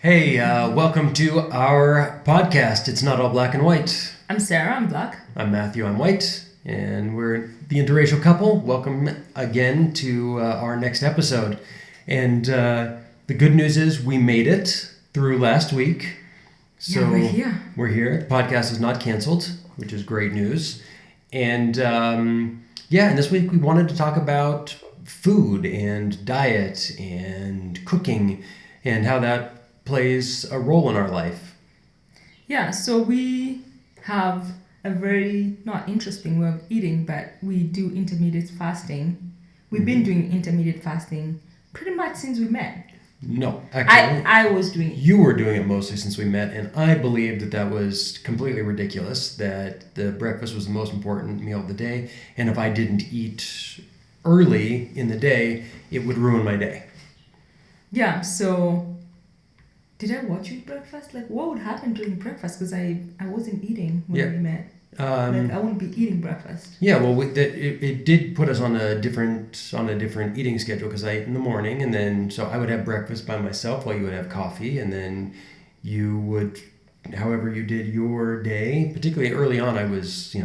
Hey, welcome to our podcast. It's not all black and white. I'm Cera, I'm black. I'm Matthew, I'm white, and we're the Interracial Couple. Welcome again to our next episode. And the good news is we made it through last week. So Yeah, we're here. We're here. The podcast is not canceled, which is great news. And and this week we wanted to talk about food and diet and cooking and how that plays a role in our life. Yeah, so we have a very, not interesting way of eating, but we do intermittent fasting. We've been doing intermittent fasting pretty much since we met. No, actually, I was doing it. you were doing it mostly since we met, and I believed that was completely ridiculous, that the breakfast was the most important meal of the day, and if I didn't eat early in the day, it would ruin my day. Yeah, so did I watch you eat breakfast? Like, what would happen during breakfast? Because I wasn't eating when we met. I wouldn't be eating breakfast. Yeah, well, it did put us on a different eating schedule because I ate in the morning, and then so I would have breakfast by myself while you would have coffee, and then you would, however you did your day. Particularly early on, I was,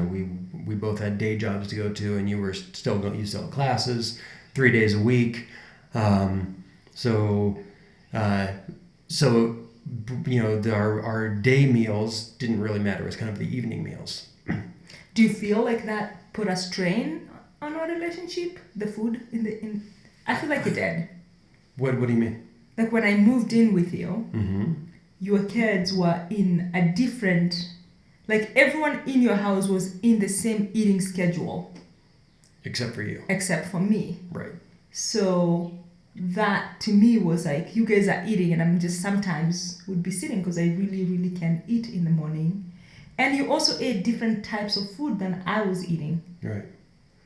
we both had day jobs to go to, and you still had classes 3 days a week, So our day meals didn't really matter. It was kind of the evening meals. Do you feel like that put a strain on our relationship? The food I feel like it did. What do you mean? Like when I moved in with you, Mm-hmm. your kids were in a different, like everyone in your house was in the same eating schedule. Except for you. Except for me. Right. So that to me was like, you guys are eating and I'm just sometimes would be sitting because I really, really can't eat in the morning. And you also ate different types of food than I was eating. Right.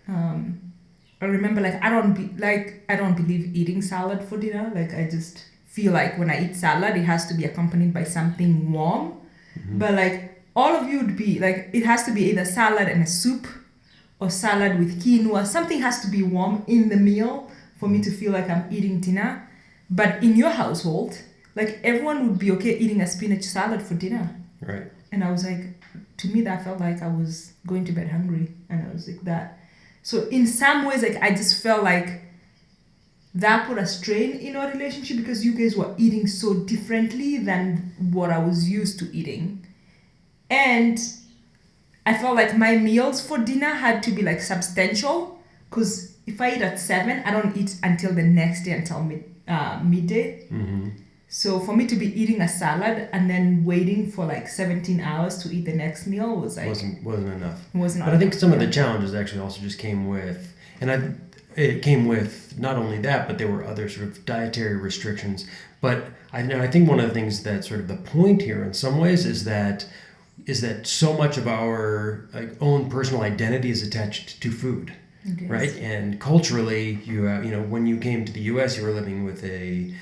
I remember I don't believe eating salad for dinner. Like I just feel like when I eat salad, it has to be accompanied by something warm. Mm-hmm. But like all of you would be like, it has to be either salad and a soup or salad with quinoa. Something has to be warm in the meal for me to feel like I'm eating dinner. But in your household, like everyone would be okay eating a spinach salad for dinner. Right. And I was like, to me, that felt like I was going to bed hungry. And I was like that. So in some ways, like I just felt like that put a strain in our relationship because you guys were eating so differently than what I was used to eating. And I felt like my meals for dinner had to be like substantial because if I eat at 7, I don't eat until the next day until midday. Mm-hmm. So for me to be eating a salad and then waiting for like 17 hours to eat the next meal was like wasn't enough. Was not. But I think enough, some of the challenges actually also just came with, it came with not only that, but there were other sort of dietary restrictions. But I think one of the things that sort of the point here in some ways is that so much of our own personal identity is attached to food. Right? And culturally, when you came to the U.S., you were living with an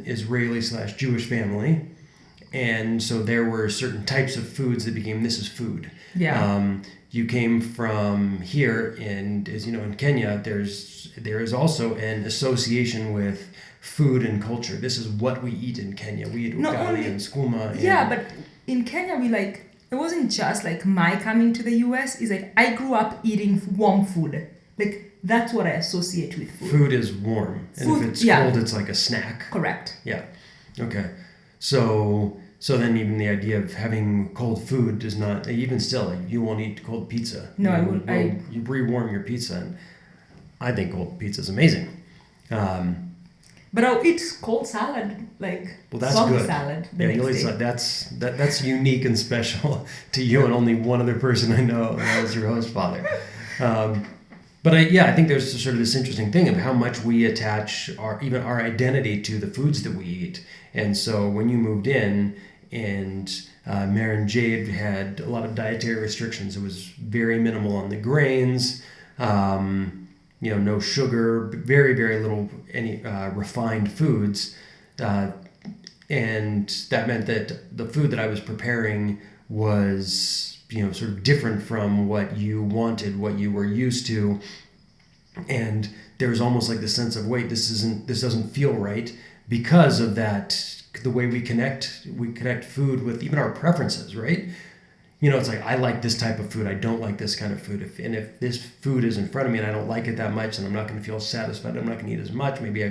Israeli/Jewish family, and so there were certain types of foods that became this is food. Yeah. You came from here, and as you know, in Kenya, there is also an association with food and culture. This is what we eat in Kenya. We eat ugali and skuma. Yeah, but in Kenya, it wasn't just like my coming to the US. It's like I grew up eating warm food. Like that's what I associate with food. Food is warm. And if it's cold, it's like a snack. Correct. Yeah. Okay. So then even the idea of having cold food is not, even still, like you won't eat cold pizza. No, I wouldn't. You re-warm your pizza, and I think cold pizza is amazing. But I'll eat cold salad, like that's soggy good. salad. That's unique and special to you and only one other person I know, and that was your host father. But I think there's sort of this interesting thing of how much we attach our identity to the foods that we eat. And so when you moved in and Mare and Jade had a lot of dietary restrictions, it was very minimal on the grains, no sugar, very, very little any refined foods. And that meant that the food that I was preparing was sort of different from what you wanted, what you were used to. And there was almost like the sense of, wait, this doesn't feel right because of that the way we connect food with even our preferences, right? You know, it's like, I like this type of food. I don't like this kind of food. If this food is in front of me and I don't like it that much, then I'm not going to feel satisfied. I'm not going to eat as much. Maybe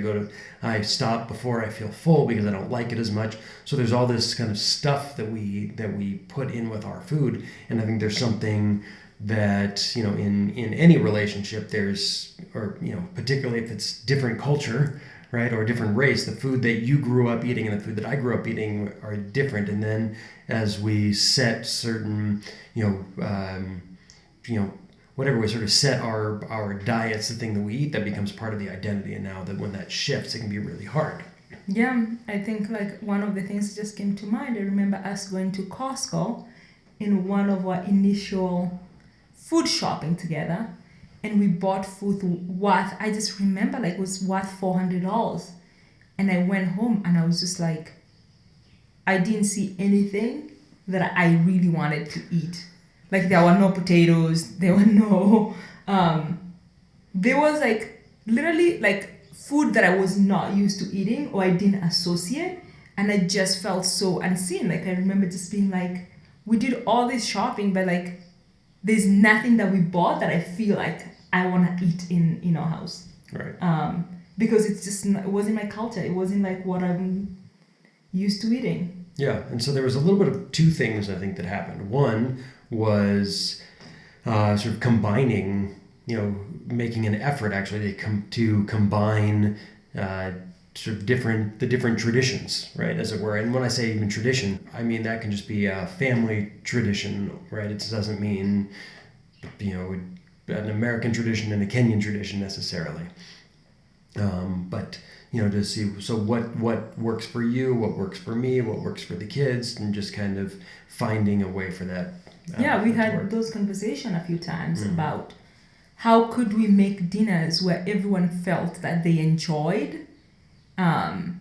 I stop before I feel full because I don't like it as much. So there's all this kind of stuff that we put in with our food. And I think there's something that, you know, in any relationship there's, or, you know, particularly if it's different culture, right, or a different race, the food that you grew up eating and the food that I grew up eating are different. And then as we set certain, whatever, we sort of set our diets, the thing that we eat, that becomes part of the identity. And now that when that shifts, it can be really hard. Yeah, I think like one of the things that just came to mind, I remember us going to Costco in one of our initial food shopping together. And we bought food worth, I just remember like it was worth $400. And I went home and I was just like, I didn't see anything that I really wanted to eat. Like there were no potatoes, there were no, there was like literally like food that I was not used to eating or I didn't associate. And I just felt so unseen. Like I remember just being like, we did all this shopping, but like there's nothing that we bought that I feel like I want to eat in our house. Right. Because it wasn't my culture. It wasn't like what I'm used to eating. Yeah. And so there was a little bit of two things I think that happened. One was sort of combining, you know, making an effort actually to combine sort of the different traditions, right, as it were. And when I say even tradition, I mean that can just be a family tradition, right? It doesn't mean, you know, an American tradition and a Kenyan tradition necessarily. But, you know, to see, so what works for you, what works for me, what works for the kids, and just kind of finding a way for that. Yeah, we had those conversations a few times about how could we make dinners where everyone felt that they enjoyed, and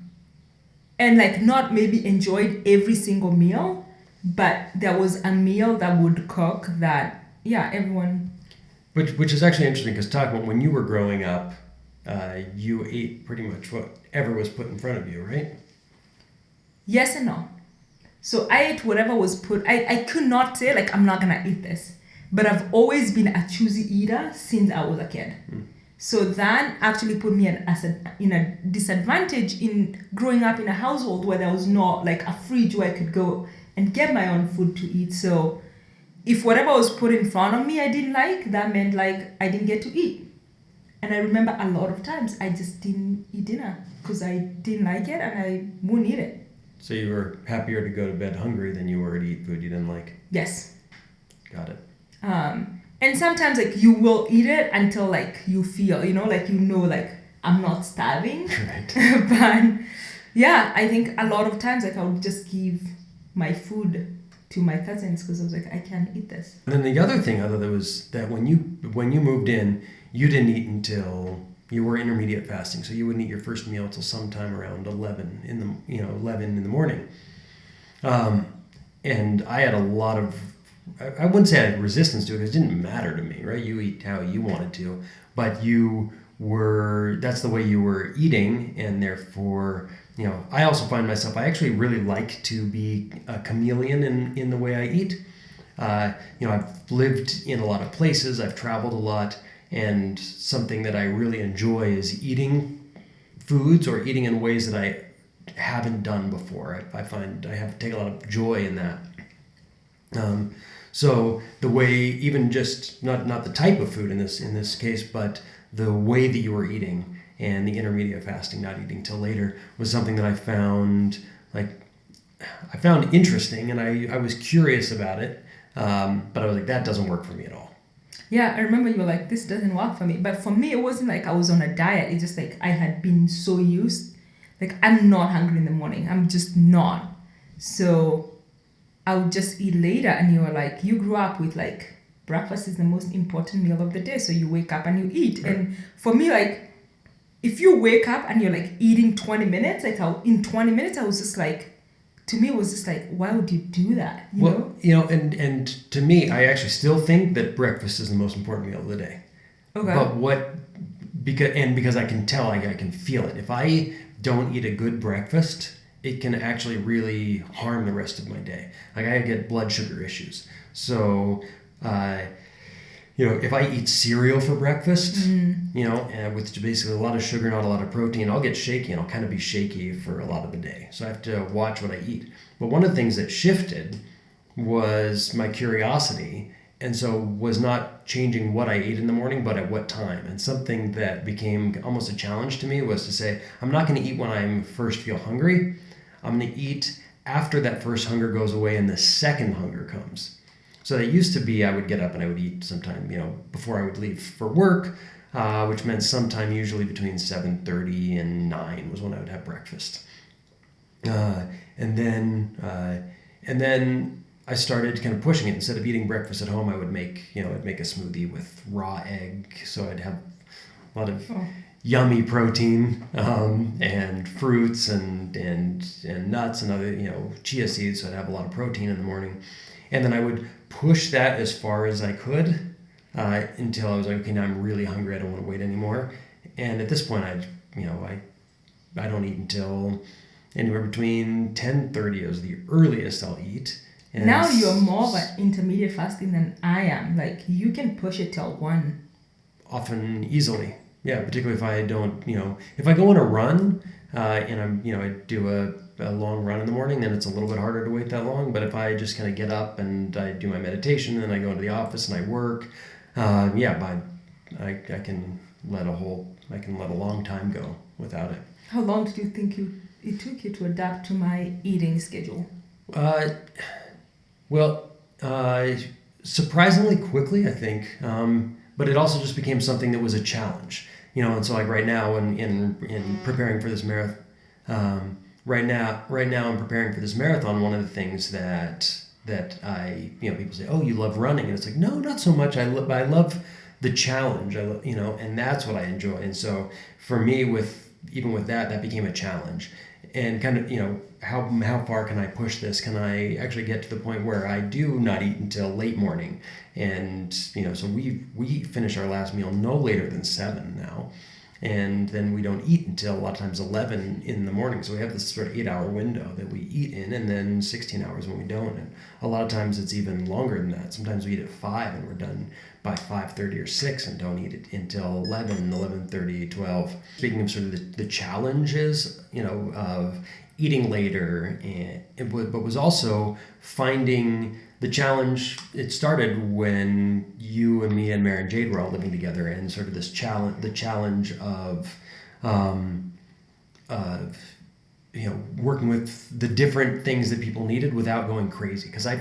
like not maybe enjoyed every single meal, but there was a meal that would cook that, yeah, everyone. Which is actually interesting because talk about when you were growing up, you ate pretty much whatever was put in front of you, right? Yes and no. So I ate whatever was put. I could not say like I'm not gonna eat this, but I've always been a choosy eater since I was a kid. So that actually put me in a disadvantage in growing up in a household where there was not like a fridge where I could go and get my own food to eat. So if whatever was put in front of me I didn't like, that meant like I didn't get to eat. And I remember a lot of times I just didn't eat dinner because I didn't like it and I wouldn't eat it. So you were happier to go to bed hungry than you were to eat food you didn't like? Yes. Got it. And sometimes like you will eat it until like you feel, you know, like, you know, like I'm not starving. Right. But yeah, I think a lot of times like I would just give my food to my cousins because I was like, I can't eat this. And then the other thing was that when you moved in, you didn't eat until you were intermediate fasting, so you wouldn't eat your first meal until sometime around 11 in the morning. And I had a lot of, I wouldn't say I had resistance to it because it didn't matter to me, right? You eat how you wanted to, but that's the way you were eating, and therefore, you know, I also find myself, I actually really like to be a chameleon in the way I eat. You know, I've lived in a lot of places, I've traveled a lot, and something that I really enjoy is eating foods or eating in ways that I haven't done before. I find I take a lot of joy in that. So the way, even just not the type of food in this case, but the way that you were eating and the intermediate fasting, not eating till later, was something that I found interesting, and I was curious about it, but I was like, that doesn't work for me at all. Yeah, I remember you were like, this doesn't work for me. But for me, it wasn't like I was on a diet. It's just like I had been so used. Like, I'm not hungry in the morning. I'm just not. So I would just eat later. And you were like, you grew up with like, breakfast is the most important meal of the day. So you wake up and you eat. Right. And for me, like, if you wake up and you're like eating 20 minutes, like in 20 minutes, I was just like, to me, it was just like, why would you do that? You know? You know, and to me, I actually still think that breakfast is the most important meal of the day. Okay. But because I can tell, I can feel it. If I don't eat a good breakfast it can actually really harm the rest of my day. Like I get blood sugar issues. So, if I eat cereal for breakfast, with basically a lot of sugar, not a lot of protein, I'll get shaky and I'll kind of be shaky for a lot of the day. So I have to watch what I eat. But one of the things that shifted was my curiosity. And so was not changing what I ate in the morning, but at what time. And something that became almost a challenge to me was to say, I'm not going to eat when I first feel hungry. I'm going to eat after that first hunger goes away and the second hunger comes. So it used to be I would get up and I would eat sometime, before I would leave for work, which meant sometime usually between 7:30 and 9 was when I would have breakfast. And then I started kind of pushing it. Instead of eating breakfast at home, I would make a smoothie with raw egg. So I'd have a lot of yummy protein, and fruits and nuts and other, chia seeds. So I'd have a lot of protein in the morning. And then I would push that as far as I could until I was like, okay, now I'm really hungry. I don't want to wait anymore. And at this point, I don't eat until anywhere between 10:30 is the earliest I'll eat. And now you're more of an intermediate fasting than I am. Like you can push it till 1. Often easily. Yeah, particularly if I don't, if I go on a run and I do a long run in the morning, then it's a little bit harder to wait that long. But if I just kind of get up and I do my meditation and I go into the office and I work, I can let a long time go without it. How long did you think it took you to adapt to my eating schedule? Surprisingly quickly, I think. But it also just became something that was a challenge, and so like right now in preparing for this marathon, right now I'm preparing for this marathon. One of the things that I, people say, oh, you love running. And it's like, no, not so much. I love the challenge, and that's what I enjoy. And so for me, even with that became a challenge. And kind of, how far can I push this? Can I actually get to the point where I do not eat until late morning? And, so we finish our last meal no later than 7 now. And then we don't eat until a lot of times 11 in the morning. So we have this sort of 8-hour window that we eat in, and then 16 hours when we don't. And a lot of times it's even longer than that. Sometimes we eat at 5 and we're done by 5:30 or 6 and don't eat it until 11:30, 12. Speaking of sort of the challenges, of eating later, but was also finding the challenge. It started when you and me and Mary and Jade were all living together, and sort of the challenge of working with the different things that people needed without going crazy. Because I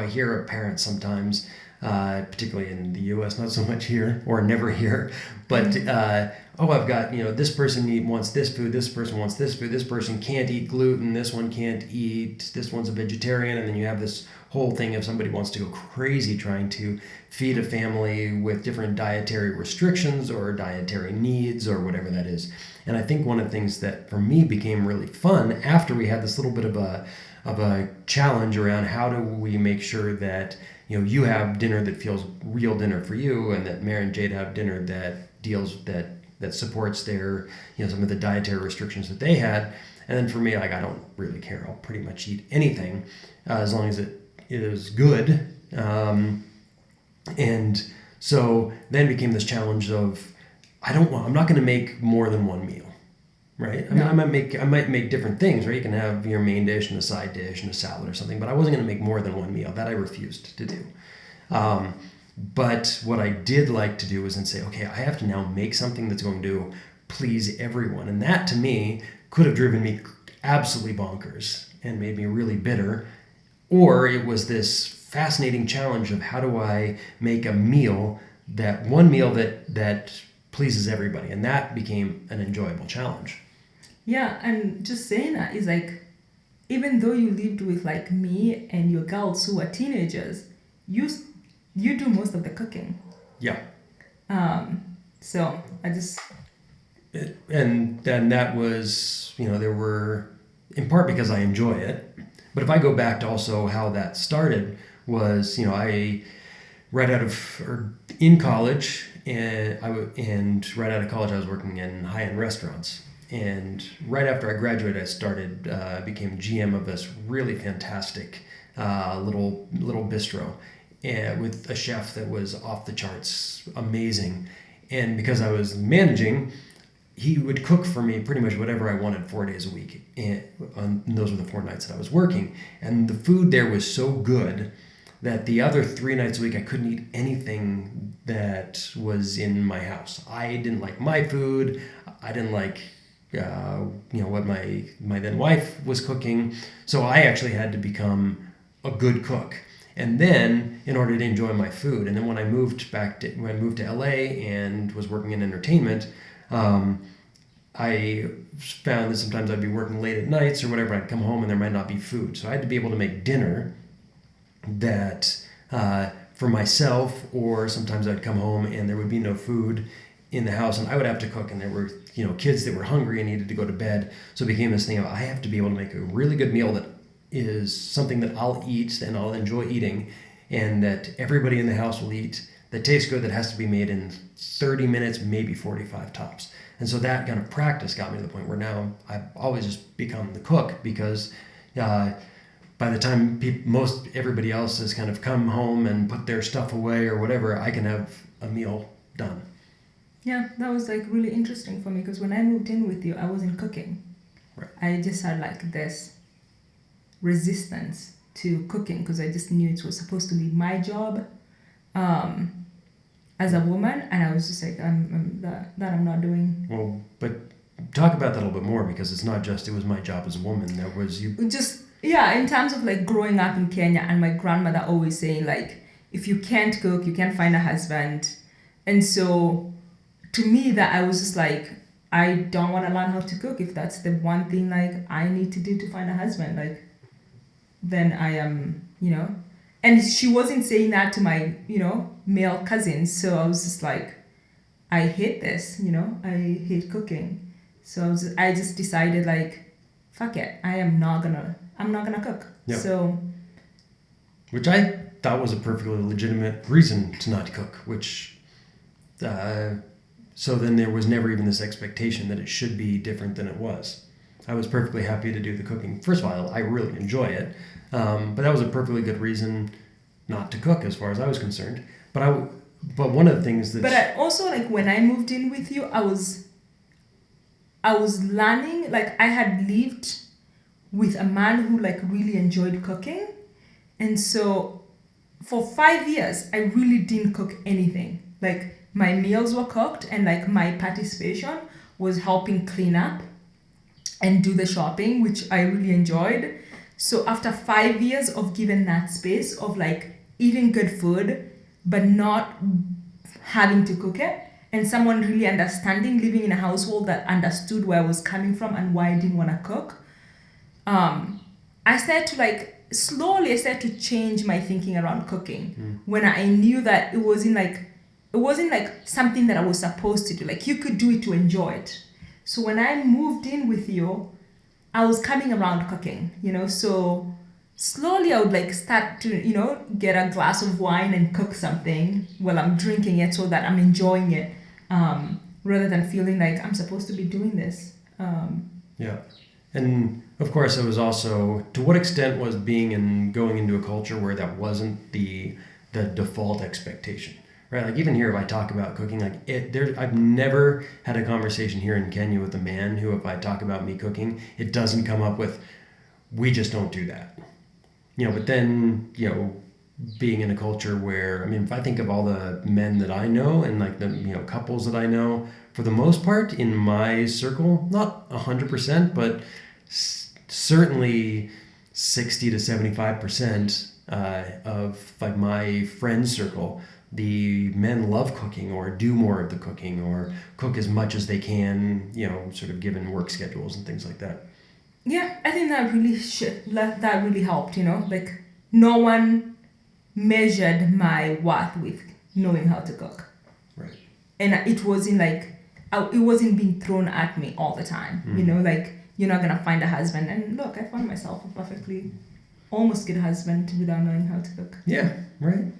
hear of parents sometimes, particularly in the U.S., not so much here or never here, but I've got, this person wants this food, this person wants this food, this person can't eat gluten, this one can't eat, this one's a vegetarian, and then you have this whole thing if somebody wants to go crazy trying to feed a family with different dietary restrictions or dietary needs or whatever that is. And I think one of the things that for me became really fun after we had this little bit of a challenge around how do we make sure that you have dinner that feels real dinner for you, and that Mary and Jade have dinner that deals that supports their some of the dietary restrictions that they had. And then for me, like, I don't really care. I'll pretty much eat anything as long as it is good. And so then became this challenge of I'm not going to make more than one meal, right? I mean, I might make different things, right? You can have your main dish and a side dish and a salad or something, but I wasn't going to make more than one meal. That I refused to do. But what I did like to do was then say, okay, I have to now make something that's going to please everyone. And that to me could have driven me absolutely bonkers and made me really bitter. Or it was this fascinating challenge of how do I make a meal that pleases everybody. And that became an enjoyable challenge. Yeah, and just saying that is like, even though you lived with like me and your girls who are teenagers, you do most of the cooking. Yeah. So I just... And then that was, there were, in part because I enjoy it, but if I go back to also how that started was, I, in college, and right out of college I was working in high-end restaurants. and right after I graduated, became GM of this really fantastic little bistro, and with a chef that was off the charts, amazing. And because I was managing, he would cook for me pretty much whatever I wanted 4 days a week. And those were the 4 nights that I was working. And the food there was so good that the other 3 nights a week I couldn't eat anything that was in my house. I didn't like my food. I didn't like what my then wife was cooking. So I actually had to become a good cook. And then, in order to enjoy my food, and then when I moved to LA and was working in entertainment, I found that sometimes I'd be working late at nights or whatever. I'd come home and there might not be food, so I had to be able to make dinner that for myself, or sometimes I'd come home and there would be no food in the house, and I would have to cook, and there were kids that were hungry and needed to go to bed. So it became this thing of I have to be able to make a really good meal that is something that I'll eat and I'll enjoy eating, and that everybody in the house will eat, that tastes good, that has to be made in 30 minutes, maybe 45 tops. And so that kind of practice got me to the point where now I've always just become the cook, because by the time everybody else has kind of come home and put their stuff away or whatever, I can have a meal done. Yeah, that was like really interesting for me, because when I moved in with you, I wasn't cooking. Right. I just had like this resistance to cooking, because I just knew it was supposed to be my job as a woman, and I was just like, I'm not doing. Well, but talk about that a little bit more, because it's not just it was my job as a woman. There was you. Just in terms of like growing up in Kenya, and my grandmother always saying like, if you can't cook, you can't find a husband, and so to me that I was just like, I don't want to learn how to cook. If that's the one thing like I need to do to find a husband, like, then I am, And she wasn't saying that to my, male cousins. So I was just like, I hate this, I hate cooking. So I just decided like, fuck it. I'm not gonna cook. Yep. So. Which I thought was a perfectly legitimate reason to not cook, which, so then there was never even this expectation that it should be different than it was. I was perfectly happy to do the cooking. First of all, I really enjoy it. But that was a perfectly good reason not to cook as far as I was concerned. But one of the things that... But I also, like, when I moved in with you, I was learning, like, I had lived with a man who, like, really enjoyed cooking. And so for 5 years, I really didn't cook anything. Like, my meals were cooked, and, like, my participation was helping clean up and do the shopping, which I really enjoyed. So after 5 years of giving that space of like eating good food, but not having to cook it, and someone really understanding, living in a household that understood where I was coming from and why I didn't want to cook, I started to change my thinking around cooking. When I knew that it wasn't like something that I was supposed to do. Like, you could do it to enjoy it. So when I moved in with you, I was coming around cooking, so slowly I would like start to, get a glass of wine and cook something while I'm drinking it, so that I'm enjoying it, rather than feeling like I'm supposed to be doing this. Yeah. And of course, it was also, to what extent was going into a culture where that wasn't the default expectation? Right, like even here, if I talk about cooking, I've never had a conversation here in Kenya with a man who, if I talk about me cooking, it doesn't come up with, we just don't do that. But then, being in a culture where, if I think of all the men that I know and like the, couples that I know, for the most part in my circle, not 100%, but certainly 60 to 75% of like my friend circle, the men love cooking or do more of the cooking or cook as much as they can, sort of given work schedules and things like that. Yeah, I think that really helped, like no one measured my worth with knowing how to cook. Right. And it wasn't like, it wasn't being thrown at me all the time, like, you're not going to find a husband. And look, I found myself a perfectly almost good husband without knowing how to cook. Yeah, right.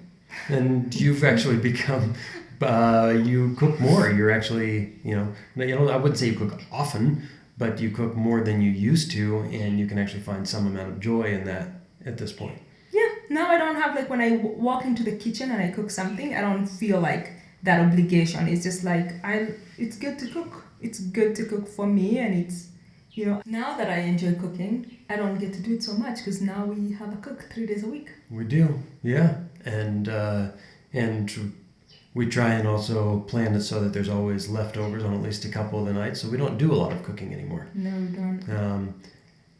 And you've actually become, you cook more. You're actually, I wouldn't say you cook often, but you cook more than you used to, and you can actually find some amount of joy in that at this point. Yeah, now I don't have like when I walk into the kitchen and I cook something, I don't feel like that obligation. It's just like it's good to cook. It's good to cook for me, and it's, you know, now that I enjoy cooking, I don't get to do it so much because now we have a cook 3 days a week. We do, yeah, and we try and also plan it so that there's always leftovers on at least a couple of the nights, so we don't do a lot of cooking anymore. No, we don't.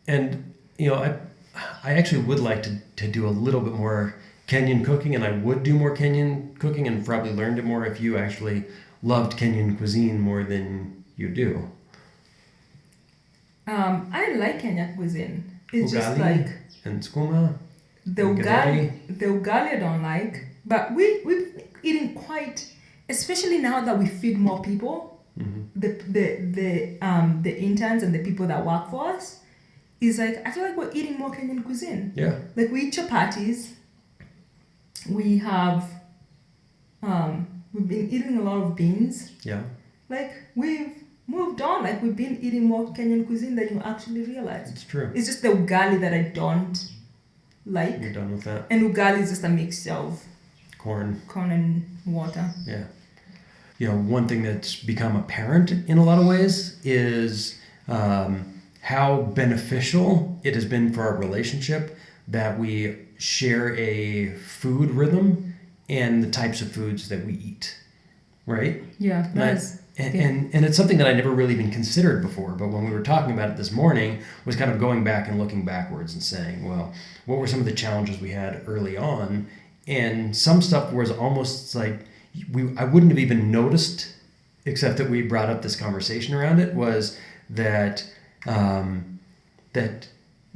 And you know, I actually would like to do a little bit more Kenyan cooking, and I would do more Kenyan cooking and probably learned it more if you actually loved Kenyan cuisine more than you do. I like Kenyan cuisine. It's ugali just like and skuma. the ugali I don't like, but we've been eating quite, especially now that we feed more people. Mm-hmm. The interns and the people that work for us is like, I feel like we're eating more Kenyan cuisine. Yeah. Like we eat chapatis. We have we've been eating a lot of beans. Yeah. Like we've moved on. Like we've been eating more Kenyan cuisine than you actually realize. It's true. It's just the ugali that I don't like. You're done with that. And ugali is just a mixture of Corn and water. Yeah. You know, one thing that's become apparent in a lot of ways is how beneficial it has been for our relationship that we share a food rhythm and the types of foods that we eat, right? Yeah, and it's something that I never really even considered before, but when we were talking about it this morning, was kind of going back and looking backwards and saying, well, what were some of the challenges we had early on? And some stuff was almost like I wouldn't have even noticed, except that we brought up this conversation around it, was that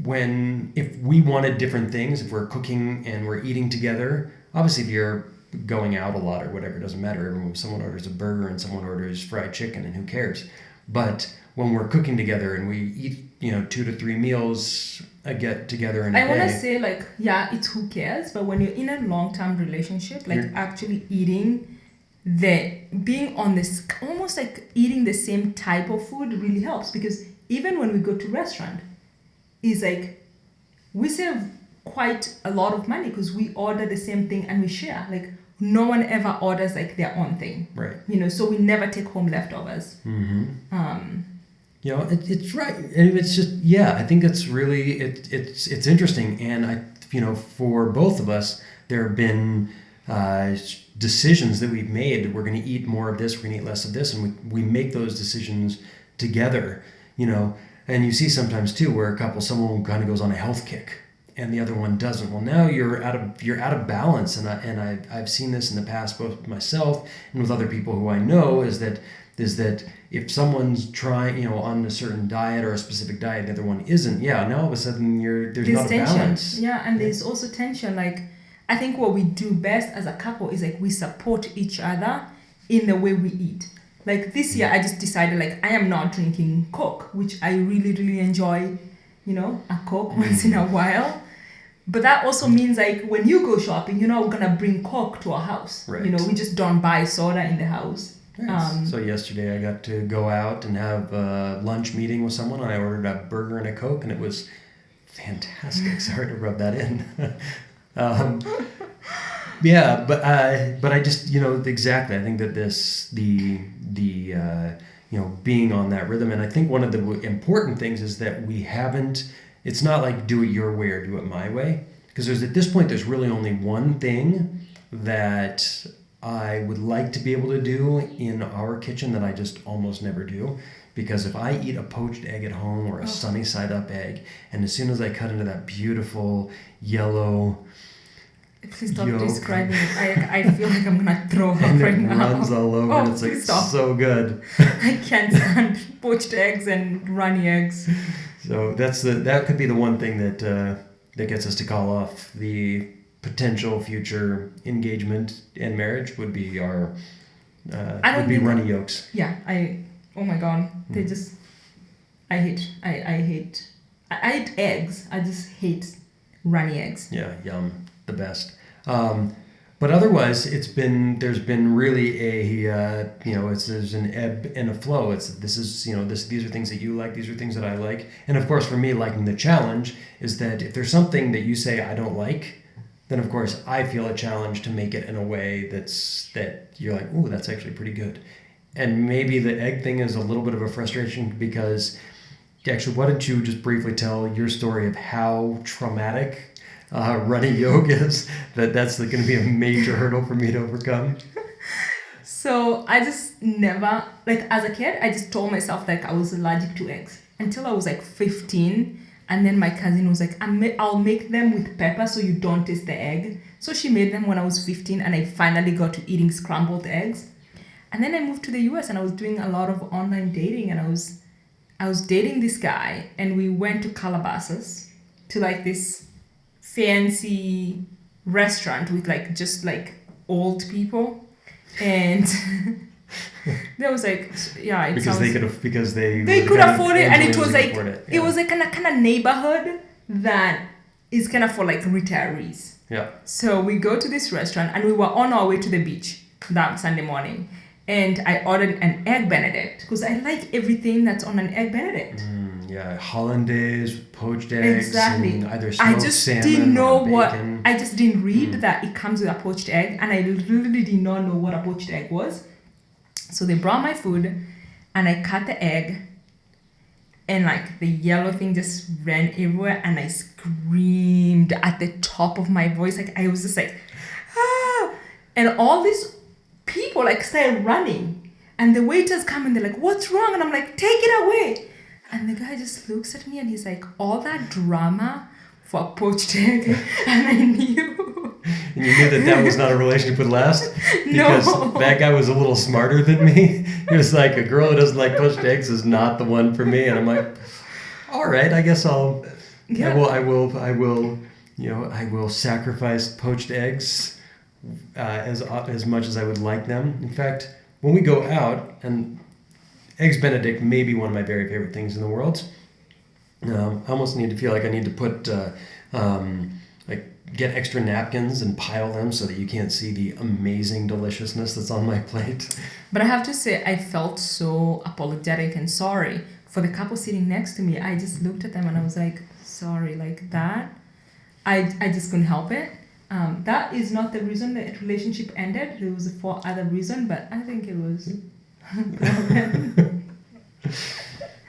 if we wanted different things, if we're cooking and we're eating together, obviously if you're going out a lot or whatever, it doesn't matter. Someone orders a burger and someone orders fried chicken, and who cares? But when we're cooking together and we eat, 2 to 3 meals get together in a day. I want to say, like, yeah, it's who cares, but when you're in a long-term relationship, like actually eating being on this, almost like eating the same type of food really helps, because even when we go to restaurant, it's like we save quite a lot of money because we order the same thing and we share. Like no one ever orders like their own thing, right? So we never take home leftovers. Mm-hmm. It's right, and it's just I think it's really it's interesting, and for both of us there have been decisions that we've made. We're going to eat more of this, we're going to eat less of this, and we make those decisions together. And you see sometimes too where someone kind of goes on a health kick and the other one doesn't. Well, now you're out of balance, and I've seen this in the past, both with myself and with other people who I know, is that if someone's trying on a certain diet or a specific diet, the other one isn't, now all of a sudden there's not a balance. And there's also tension. Like I think what we do best as a couple is like we support each other in the way we eat. Like this year, I just decided like I am not drinking Coke, which I really, really enjoy, a Coke once in a while. But that also means like when you go shopping, you're not going to bring Coke to our house. Right. We just don't buy soda in the house. Nice. So yesterday I got to go out and have a lunch meeting with someone. I ordered a burger and a Coke, and it was fantastic. Sorry to rub that in. But I just exactly. I think that being on that rhythm, and I think one of the important things is that we haven't. It's not like do it your way or do it my way, because at this point there's really only one thing that I would like to be able to do in our kitchen that I just almost never do. Because if I eat a poached egg at home or a sunny side up egg, and as soon as I cut into that beautiful yellow Please stop describing it. I feel like I'm gonna throw up and right it now. runs all over, and it's like so good. I can't stand poached eggs and runny eggs. So that could be the one thing that gets us to call off the potential future engagement and marriage would be our runny yolks. Yeah, oh my god, they just I hate eggs. I just hate runny eggs. Yeah, yum, the best. But But otherwise, there's been really there's an ebb and a flow. These are things that you like, these are things that I like, and of course for me, liking the challenge is that if there's something that you say I don't like, then of course I feel a challenge to make it in a way that you're like, ooh, that's actually pretty good. And maybe the egg thing is a little bit of a frustration because actually, why don't you just briefly tell your story of how traumatic running yolk is, that's going to be a major hurdle for me to overcome. So I just never, like as a kid, I just told myself like I was allergic to eggs until I was like 15. And then my cousin was like, I'll make them with pepper so you don't taste the egg. So she made them when I was 15 and I finally got to eating scrambled eggs. And then I moved to the US and I was doing a lot of online dating and I was dating this guy and we went to Calabasas to like this fancy restaurant with like just like old people, and there was like they could afford it, and it was like it was like kind of neighborhood that is kind of for like retirees. Yeah. So we go to this restaurant and we were on our way to the beach that Sunday morning, and I ordered an egg Benedict because I like everything that's on an egg Benedict. Yeah, hollandaise, poached eggs, exactly. And either smoked salmon I just didn't read that it comes with a poached egg, and I literally did not know what a poached egg was. So they brought my food, and I cut the egg, and like the yellow thing just ran everywhere, and I screamed at the top of my voice, like I was just like, ah! And all these people like started running, and the waiters come and they're like, "What's wrong?" And I'm like, "Take it away." And the guy just looks at me and he's like, all that drama for a poached egg. And I knew. And you knew that was not a relationship would last? Because No. that guy was a little smarter than me. He was like, a girl who doesn't like poached eggs is not the one for me. And I'm like, all right, I guess I will sacrifice poached eggs as much as I would like them. In fact, when we go out, and Eggs Benedict may be one of my very favorite things in the world. I almost need to feel like I need to put, get extra napkins and pile them so that you can't see the amazing deliciousness that's on my plate. But I have to say, I felt so apologetic and sorry for the couple sitting next to me. I just looked at them and I was like, sorry, like that. I just couldn't help it. That is not the reason the relationship ended. There was for other reason, but I think it was...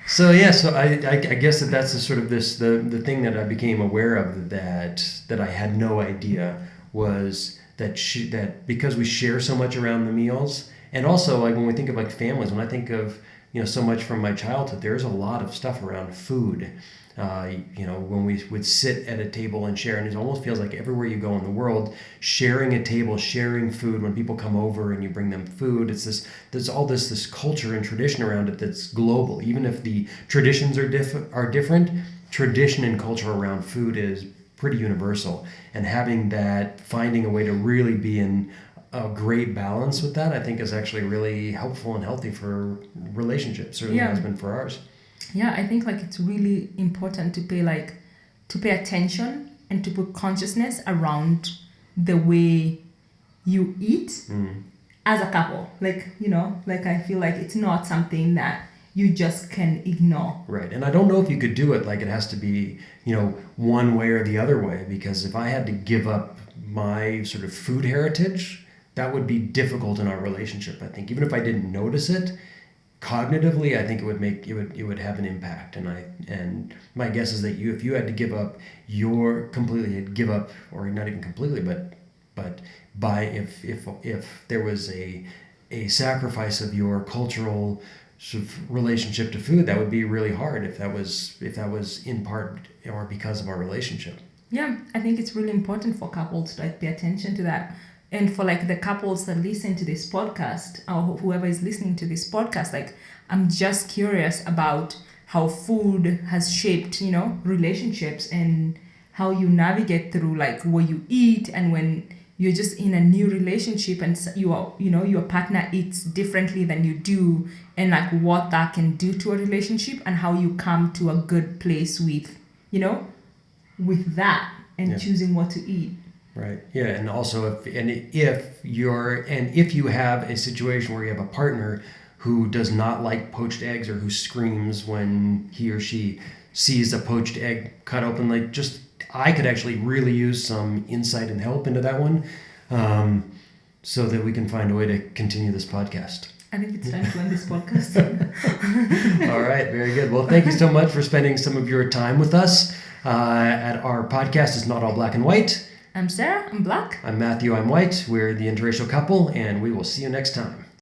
So I guess that's the sort of the thing that I became aware of that I had no idea was that because we share so much around the meals, and also like when we think of like families, when I think of so much from my childhood, there's a lot of stuff around food. When we would sit at a table and share, and it almost feels like everywhere you go in the world, sharing a table, sharing food, when people come over and you bring them food, there's all this culture and tradition around it that's global. Even if the traditions are different, tradition and culture around food is pretty universal. And finding a way to really be in a great balance with that, I think is actually really helpful and healthy for relationships. Certainly has been for ours. Yeah, I think like it's really important to pay attention and to put consciousness around the way you eat as a couple. Like I feel like it's not something that you just can ignore. Right. And I don't know if you could do it like it has to be, one way or the other way, because if I had to give up my sort of food heritage, that would be difficult in our relationship. I think even if I didn't notice it, cognitively, I think it would have an impact, and my guess is that if you had to give up or not even completely, but if there was a sacrifice of your cultural sort of relationship to food, that would be really hard if that was in part or because of our relationship. Yeah, I think it's really important for couples to pay attention to that. And for the couples that listen to this podcast, or whoever is listening to this podcast, I'm just curious about how food has shaped, relationships, and how you navigate through what you eat, and when you're just in a new relationship and your partner eats differently than you do, and what that can do to a relationship, and how you come to a good place with that and choosing what to eat. Right. Yeah, and also if you have a situation where you have a partner who does not like poached eggs or who screams when he or she sees a poached egg cut open, like just I could actually really use some insight and help into that one, so that we can find a way to continue this podcast. I think it's time to end this podcast. All right, very good. Well, thank you so much for spending some of your time with us at our podcast. It's Not All Black and White. I'm Cera, I'm Black. I'm Matthew, I'm white. We're the Interracial Couple, and we will see you next time.